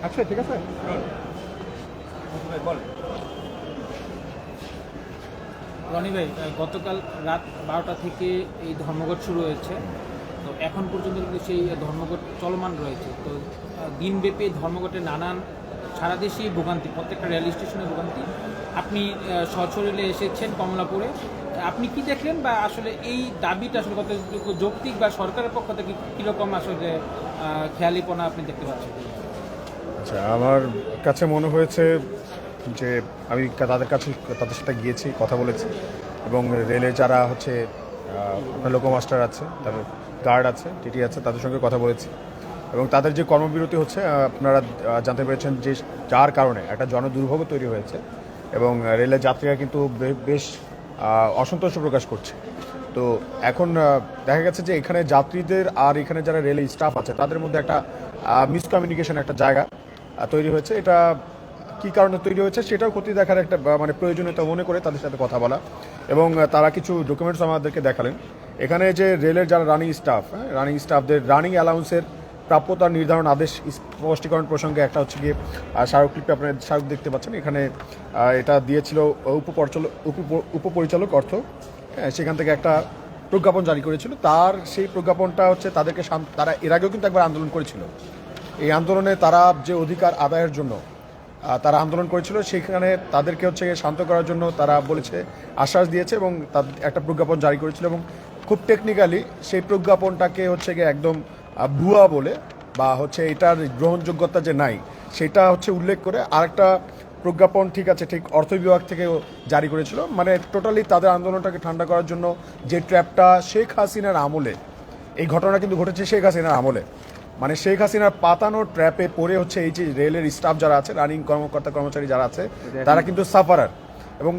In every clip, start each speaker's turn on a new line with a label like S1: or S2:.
S1: আচ্ছা ঠিক আছে।
S2: রনি ভাই, গতকাল রাত 12টা থেকে এই ধর্মঘট শুরু হয়েছে। তো এখন পর্যন্ত কিন্তু সেই ধর্মঘট চলমান রয়েছে। তো দিনব্যাপী এই ধর্মঘটের নানান সারা দেশেই ভোগান্তি, প্রত্যেকটা রেল স্টেশনে ভোগান্তি। আপনি সশরীরে এসেছেন কমলাপুরে, আপনি কি দেখলেন, বা আসলে এই দাবিটা আসলে কতটুকু যৌক্তিক, বা সরকারের পক্ষ থেকে কীরকম আসলে খেয়ালিপনা আপনি দেখতে পাচ্ছেন?
S1: আচ্ছা, আমার কাছে মনে হয়েছে যে আমি তাদের সাথে গিয়েছি, কথা বলেছি, এবং রেলে যারা হচ্ছে লোকো মাস্টার আছে, তারপর গার্ড আছে, টিটি আছে, তাদের সঙ্গে কথা বলেছি। এবং তাদের যে কর্মবিরতি হচ্ছে, আপনারা জানতে পেরেছেন যে যার কারণে একটা জনদুর্ভোগ তৈরি হয়েছে, এবং রেলের যাত্রীরা কিন্তু বেশ অসন্তোষ প্রকাশ করছে। তো এখন দেখা গেছে যে এখানে যাত্রীদের আর এখানে যারা রেলের স্টাফ আছে তাদের মধ্যে একটা মিসকমিউনিকেশন একটা জায়গা তৈরি হয়েছে। এটা কী কারণে তৈরি হয়েছে সেটাও খতিয়ে দেখার একটা মানে প্রয়োজনীয়তা মনে করে তাদের সাথে কথা বলা, এবং তারা কিছু ডকুমেন্টস আমাদেরকে দেখালেন। এখানে যে রেলের যারা রানিং স্টাফদের রানিং অ্যালাউন্সের প্রাপ্যতা নির্ধারণ আদেশ স্পষ্টীকরণ প্রসঙ্গে একটা হচ্ছে গিয়ে স্মারকলিপি, আপনার স্মারক দেখতে পাচ্ছেন এখানে। এটা দিয়েছিল উপপরিচালক অর্থ, সেখান থেকে একটা প্রজ্ঞাপন জারি করেছিল। তার সেই প্রজ্ঞাপনটা হচ্ছে তাদেরকে তারা এর আগেও কিন্তু একবার আন্দোলন করেছিল। এই আন্দোলনে তারা যে অধিকার আদায়ের জন্য তারা আন্দোলন করেছিল, সেখানে তাদেরকে হচ্ছে শান্ত করার জন্য তারা বলেছে, আশ্বাস দিয়েছে, এবং তাদের একটা প্রজ্ঞাপন জারি করেছিল। এবং খুব টেকনিক্যালি সেই প্রজ্ঞাপনটাকে হচ্ছে গিয়ে একদম ভুয়া বলে, বা হচ্ছে এটার গ্রহণযোগ্যতা যে নাই সেটা হচ্ছে উল্লেখ করে আরেকটা প্রজ্ঞাপন ঠিক অর্থ বিভাগ থেকে জারি করেছিল। মানে টোটালি তাদের আন্দোলনটাকে ঠান্ডা করার জন্য যে ট্র্যাপটা শেখ হাসিনার আমলে, এই ঘটনা কিন্তু ঘটেছে শেখ হাসিনার আমলে, মানে শেখ হাসিনার পাতানো ট্র্যাপে পড়ে হচ্ছে এই যে রেলের স্টাফ যারা আছে, রানিং কর্মচারী যারা আছে, তারা কিন্তু সাফারার। এবং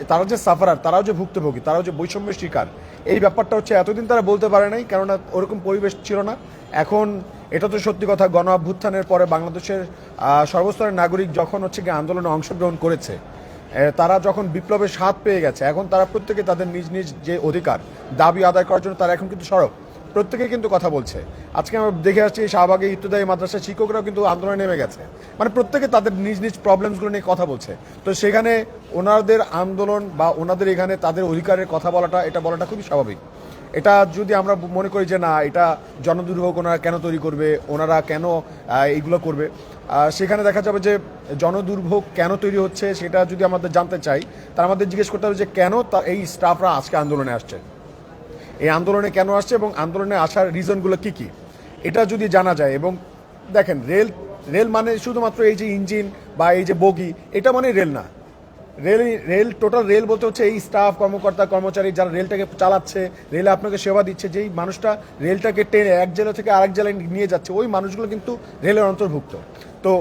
S1: তারা যে সাফারার, তারাও যে ভুক্তভোগী, তারাও যে বৈষম্যের শিকার, এই ব্যাপারটা হচ্ছে এতদিন তারা বলতে পারে নাই, কেননা ওরকম পরিবেশ ছিল না। এখন এটা তো সত্যি কথা, গণ অভ্যুত্থানের পরে বাংলাদেশের সর্বস্তরের নাগরিক যখন হচ্ছে গিয়ে আন্দোলনে অংশগ্রহণ করেছে, তারা যখন বিপ্লবের স্বাদ পেয়ে গেছে, এখন তারা প্রত্যেকে তাদের নিজ নিজ যে অধিকার দাবি আদায় করার জন্য তারা এখন কিন্তু সরব, প্রত্যেকে কিন্তু কথা বলছে। আজকে আমরা দেখে আসছি শাহবাগে ইত্তেদায়ী মাদ্রাসার শিক্ষকরাও কিন্তু আন্দোলনে নেমে গেছে, মানে প্রত্যেকে তাদের নিজ নিজ প্রবলেমসগুলো নিয়ে কথা বলছে। তো সেখানে ওনাদের আন্দোলন বা ওনাদের এখানে তাদের অধিকারের কথা বলাটা, এটা বলাটা খুবই স্বাভাবিক। এটা যদি আমরা মনে করি যে না, এটা জনদুর্ভোগ ওনারা কেন তৈরি করবে, ওনারা কেন এইগুলো করবে, সেখানে দেখা যাবে যে জনদুর্ভোগ কেন তৈরি হচ্ছে সেটা যদি আমাদের জানতে চাই, তার আমাদের জিজ্ঞেস করতে হবে যে কেন এই স্টাফরা আজকে আন্দোলনে আসছে, এই আন্দোলনে কেন আসছে, এবং আন্দোলনে আসার রিজনগুলো কী কী, এটা যদি জানা যায়। এবং দেখেন, রেল মানে শুধুমাত্র এই যে ইঞ্জিন বা এই যে বগি, এটা মানে রেল না। টোটাল রেল বলতে হচ্ছে এই স্টাফ, কর্মচারী যারা রেলটাকে চালাচ্ছে, রেলে আপনাকে সেবা দিচ্ছে, যেই মানুষটা রেলটাকে টেনে এক জেলা থেকে আরেক জেলায় নিয়ে যাচ্ছে, ওই মানুষগুলো কিন্তু রেলের অন্তর্ভুক্ত। তো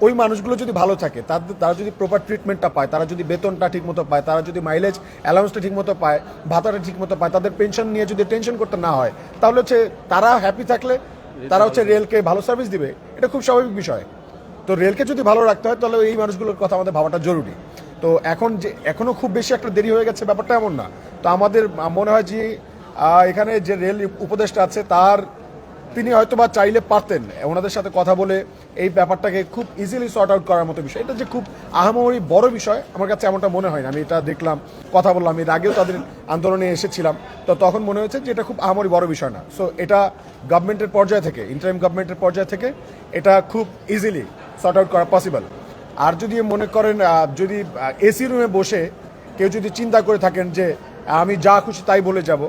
S1: ওই মানুষগুলো যদি ভালো থাকে, তারা যদি প্রপার ট্রিটমেন্টটা পায়, তারা যদি বেতনটা ঠিকমতো পায়, তারা যদি মাইলেজ অ্যালাউন্সটা ঠিকমতো পায়, ভাতাটা ঠিকমতো পায়, তাদের পেনশন নিয়ে যদি টেনশন করতে না হয়, তাহলে হচ্ছে তারা হ্যাপি থাকলে তারা হচ্ছে রেলকে ভালো সার্ভিস দিবে, এটা খুব স্বাভাবিক বিষয়। তো রেলকে যদি ভালো রাখতে হয়, তাহলে এই মানুষগুলোর কথা আমাদের ভাবাটা জরুরি। তো এখনো খুব বেশি একটা দেরি হয়ে গেছে ব্যাপারটা এমন না। তো আমাদের মনে হয় যে এখানে যে রেল উপদেষ্টা আছে, তিনি হয়তো বা চাইলে পারতেন ওনাদের সাথে কথা বলে এই ব্যাপারটাকে খুব ইজিলি সর্ট আউট করার মতো বিষয়। এটা যে খুব আহামরি বড় বিষয় আমার কাছে এমনটা মনে হয় না। আমি এটা দেখলাম, কথা বললাম, এর আগেও তাদের আন্দোলনে এসেছিলাম, তো তখন মনে হয়েছে যে এটা খুব আহামরি বড় বিষয় না। সো এটা গভর্নমেন্টের পর্যায় থেকে, ইন্টারিম গভর্নমেন্টের পর্যায় থেকে এটা খুব ইজিলি সর্ট আউট করা পসিবল। আর যদি মনে করেন, যদি এসি রুমে বসে কেউ যদি চিন্তা করে থাকেন যে আমি যা খুশি তাই বলে যাব,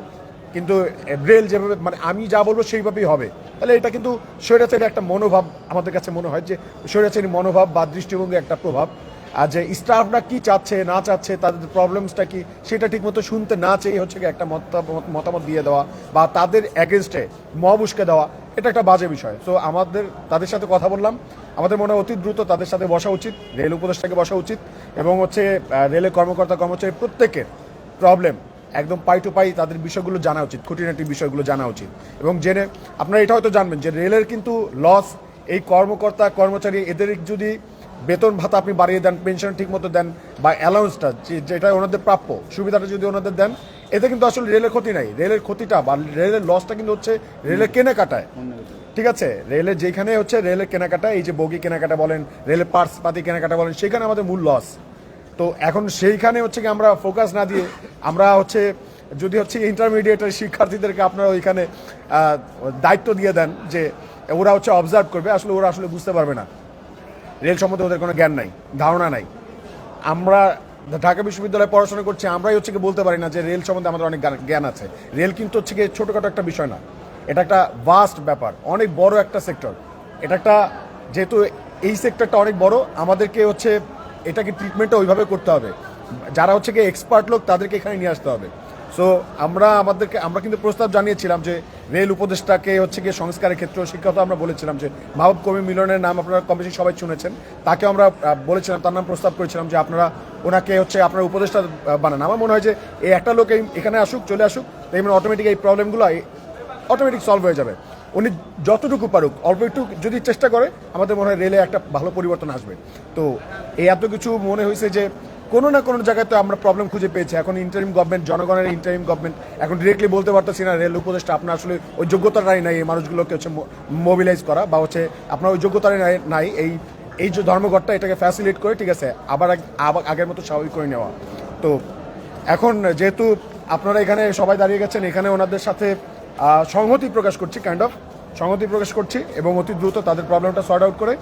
S1: কিন্তু রেল যেভাবে, মানে আমি যা বলবো সেইভাবেই হবে, তাহলে এটা কিন্তু স্বৈরাচারী একটা মনোভাব, আমাদের কাছে মনে হয় যে স্বৈরাচারী মনোভাব বা দৃষ্টিভঙ্গি একটা প্রভাব। আর যে স্টাফরা কি চাচ্ছে না চাচ্ছে, তাদের প্রবলেমসটা কি, সেটা ঠিকমতো শুনতে না চেয়ে হচ্ছে একটা মতামত দিয়ে দেওয়া বা তাদের অ্যাগেনস্টে মব উস্কে দেওয়া, এটা একটা বাজে বিষয়। তো আমাদের তাদের সাথে কথা বললাম, আমাদের মনে হয় অতি দ্রুত তাদের সাথে বসা উচিত, রেল উপদেষ্টাকে বসা উচিত, এবং হচ্ছে রেলের কর্মচারী প্রত্যেকের প্রবলেম একদম পাই টু পাই তাদের বিষয়গুলো জানা উচিত, খুঁটিনাটি বিষয়গুলো জানা উচিত। এবং জেনে আপনারা এটা হয়তো জানবেন যে রেলের কিন্তু লস, এই কর্মচারী এদের যদি বেতন ভাতা আপনি বাড়িয়ে দেন, পেনশন ঠিক মতো দেন, বা অ্যালাউন্সটা যেটা ওনাদের প্রাপ্য সুবিধাটা যদি ওনাদের দেন, এতে কিন্তু আসলে রেলের ক্ষতি নাই, রেলের ক্ষতিটা বা রেলের লসটা কিন্তু হচ্ছে রেলের কেনাকাটায়। ঠিক আছে, রেলের যেখানে হচ্ছে রেলের কেনাকাটা, এই যে বগি কেনাকাটা বলেন, রেলের পার্টস পাতি কেনাকাটা বলেন, সেখানে আমাদের মূল লস। তো এখন সেইখানে হচ্ছে কি আমরা ফোকাস না দিয়ে আমরা হচ্ছে যদি হচ্ছে ইন্টারমিডিয়েটের শিক্ষার্থীদেরকে আপনারা ওইখানে দায়িত্ব দিয়ে দেন যে ওরা হচ্ছে অবজার্ভ করবে, আসলে ওরা আসলে বুঝতে পারবে না, রেল সম্বন্ধে ওদের কোনো জ্ঞান নাই, ধারণা নাই। আমরা ঢাকা বিশ্ববিদ্যালয়ে পড়াশোনা করছি, আমরাই হচ্ছে কি বলতে পারি না যে রেল সম্বন্ধে আমাদের অনেক জ্ঞান আছে। রেল কিন্তু হচ্ছে কি ছোটোখাটো একটা বিষয় না, এটা একটা ভাস্ট ব্যাপার, অনেক বড় একটা সেক্টর। এটা একটা, যেহেতু এই সেক্টরটা অনেক বড়, আমাদেরকে হচ্ছে এটাকে ট্রিটমেন্টটা ওইভাবে করতে হবে, যারা হচ্ছে কি এক্সপার্ট লোক তাদেরকে এখানে নিয়ে আসতে হবে। সো আমরা কিন্তু প্রস্তাব জানিয়েছিলাম যে রেল উপদেষ্টাকে হচ্ছে গিয়ে সংস্কারের ক্ষেত্রে শিক্ষাতে আমরা বলেছিলাম যে মাহবুব কবি মিলনের নাম আপনারা কমিশন সবাই শুনেছেন, তাকে আমরা বলেছিলাম, তার নাম প্রস্তাব করেছিলাম যে আপনারা ওনাকে হচ্ছে আপনারা উপদেষ্টা বানান। আমার মনে হয় যে এই একটা লোক এখানে আসুক, চলে আসুক, তাই মানে অটোমেটিক এই প্রবলেমগুলো অটোমেটিক সলভ হয়ে যাবে। উনি যতটুকু পারুক, অল্প একটু যদি চেষ্টা করে, আমাদের মনে হয় রেলে একটা ভালো পরিবর্তন আসবে। তো এই এত কিছু মনে হয়েছে যে কোনো না কোনো জায়গায় তো আমরা প্রবলেম খুঁজে পেয়েছি। এখন ইন্টারিম গভর্নমেন্ট, জনগণের ইন্টারিম গভর্নমেন্ট, এখন ডিরেক্টলি বলতে পারতেছি না রেল উপদেষ্টা আপনার আসলে ওই যোগ্যতাটাই নাই এই মানুষগুলোকে হচ্ছে মোবিলাইজ করা, বা হচ্ছে আপনার ওই যোগ্যতাটাই নাই এই যে ধর্মঘটটা এটাকে ফ্যাসিলিটেট করে, ঠিক আছে, আবার আগের মতো স্বাভাবিক করে নেওয়া। তো এখন যেহেতু আপনারা এখানে সবাই দাঁড়িয়ে গেছেন, এখানে ওনাদের সাথে সংহতি প্রকাশ করছি, সংহতি প্রকাশ করছি, এবং অতি দ্রুত তাদের প্রবলেমটা সর্ট আউট করে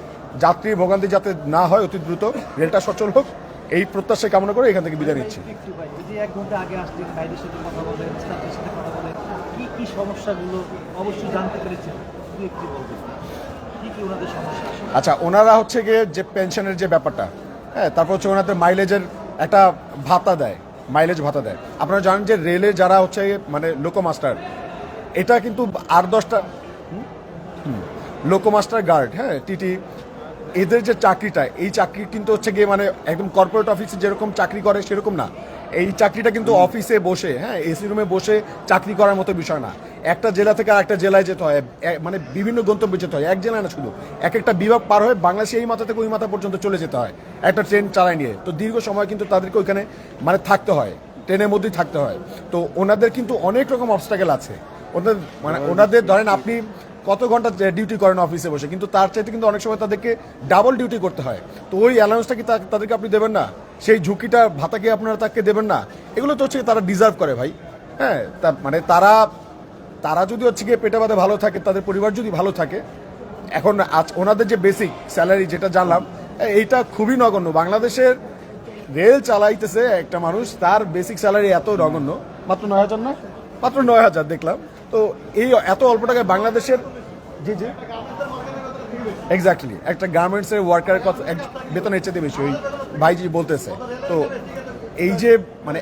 S1: যাত্রী ভোগান্তি যাতে না হয়, অতি দ্রুত রেলটা সচল হোক, এই প্রত্যাশা কামনা করে এখান থেকে বিদায় নিচ্ছি।
S3: এক ঘন্টা আগে আসলেন, ভাইদের সাথে কথা বলেন, স্টাফের সাথে কথা বলেন, কি সমস্যাগুলো অবশ্যই জানতে পেরেছেন, একটু বলবেন কি ওনাদের সমস্যা?
S1: আচ্ছা, ওনারা হচ্ছে গিয়ে যে পেনশনের যে ব্যাপারটা, হ্যাঁ, তারপর হচ্ছে ওনাদের মাইলেজের একটা ভাতা দেয়, মাইলেজ ভাতা দেয়। আপনারা জানেন যে রেলে যারা হচ্ছে মানে লোকোমাস্টার, এটা কিন্তু 8-10টা লোকোমাস্টার গার্ড, হ্যাঁ, টিটি, এদের যে চাকরিটা, এই চাকরি কিন্তু হচ্ছে গিয়ে মানে একদম কর্পোরেট অফিসে যেরকম চাকরি করে সেরকম না। এই চাকরিটা কিন্তু অফিসে বসে, হ্যাঁ, এসি রুমে বসে চাকরি করার মতো বিষয় না। একটা জেলা থেকে আরেকটা জেলায় যেতে হয়, মানে বিভিন্ন গন্তব্যে যেতে হয়, এক জেলায় না শুধু, এক একটা বিভাগ পার হয়ে বাংলাদেশে এই মাথা থেকে ওই মাথা পর্যন্ত চলে যেতে হয় একটা ট্রেন চালায় নিয়ে। তো দীর্ঘ সময় কিন্তু তাদেরকে ওইখানে মানে থাকতে হয়, ট্রেনের মধ্যেই থাকতে হয়। তো ওনাদের কিন্তু অনেক রকম অবস্ট্রাগল আছে। ওনাদের ধরেন আপনি কত ঘন্টা ডিউটি করেন অফিসে বসে, কিন্তু তার চাইতে কিন্তু অনেক সময় তাদেরকে ডাবল ডিউটি করতে হয়। তো ওই অ্যালাউন্সটা কি তাদেরকে আপনি দেবেন না? সেই ঝুঁকিটা ভাতাকে আপনারা তাকে দেবেন না? এগুলো তো হচ্ছে তারা ডিজার্ভ করে ভাই। হ্যাঁ, মানে তারা যদি হচ্ছে গিয়ে পেটে বাদে ভালো থাকে, তাদের পরিবার যদি ভালো থাকে, এখন ওনাদের যে বেসিক স্যালারি যেটা জানলাম, এইটা খুবই নগণ্য। বাংলাদেশের রেল চালাইতেছে একটা মানুষ, তার বেসিক স্যালারি এত নগণ্য, মাত্র 9,000 না, মাত্র 9,000 দেখলাম। তো এই এত অল্প টাকায় বাংলাদেশের, জি জি এক্স্যাক্টলি, একটা গার্মেন্টসের ওয়ার্কারের কথা বেতন এর চেয়ে বেশি, ওই ভাইজি বলতেছে। তো এই যে মানে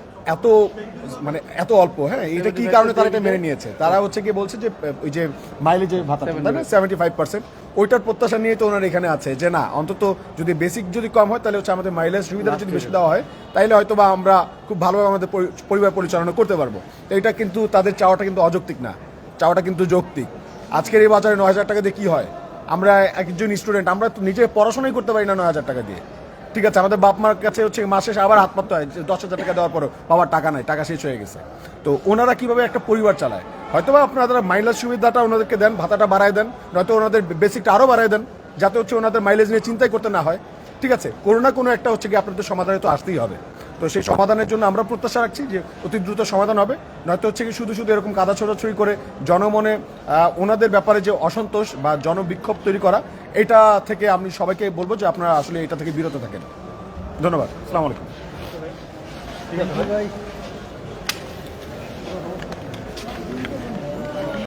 S1: এত অল্প, হ্যাঁ, এটা কি কারণে তারা এটা মেনে নিয়েছে? তারা হচ্ছে কি বলছে যে ওই যে মাইলেজের ভাতা, তাই না, 75%, ওইটার প্রত্যাশা নিয়ে তো ওনার এখানে আছে যে না, অন্তত যদি বেসিক যদি কম হয়, তাহলে হচ্ছে আমাদের মাইলেজ সুবিধাটা যদি বেশি দেওয়া হয়, তাহলে হয়তো বা আমরা খুব ভালোভাবে আমাদের পরিবার পরিচালনা করতে পারবো। তো এটা কিন্তু তাদের চাওয়াটা কিন্তু অযৌক্তিক না, চাওয়াটা কিন্তু যৌক্তিক। আজকের এই বাজারে 9,000 টাকা দিয়ে কি হয়? আমরা একজন স্টুডেন্ট, আমরা তো নিজে পড়াশোনাই করতে পারি না 9,000 টাকা দিয়ে। ঠিক আছে, আমাদের বাপ মার কাছে হচ্ছে মাসে আবার হাত পাততে হয়, 10,000 টাকা দেওয়ার পরও বাবার টাকা নাই, টাকা শেষ হয়ে গেছে। তো ওনারা কিভাবে একটা পরিবার চালায়? হয়তো বা আপনারা মাইলেজ সুবিধাটা ওনাদেরকে দেন, ভাতাটা বাড়ায় দেন, নয়তো ওনাদের বেসিকটা আরও বাড়ায় দেন, যাতে হচ্ছে ওনাদের মাইলেজ নিয়ে চিন্তাই করতে না হয়। ঠিক আছে, কোনো না কোনো একটা হচ্ছে কি আপনাদের সমাধানে তো আসতেই হবে। তো সেই সমাধানের জন্য আমরা প্রত্যাশা রাখছি যে অতি দ্রুত সমাধান হবে, নয়তো হচ্ছে কি শুধু এরকম কাদা ছোড়াছড়ি করে জনমনে ওনাদের ব্যাপারে যে অসন্তোষ বা জনবিক্ষোভ তৈরি করা, এটা থেকে আমি সবাইকে বলবো যে আপনারা আসলে এটা থেকে বিরত থাকেন। ধন্যবাদ, আসসালামু আলাইকুম।
S3: ঠিক আছে ভাই।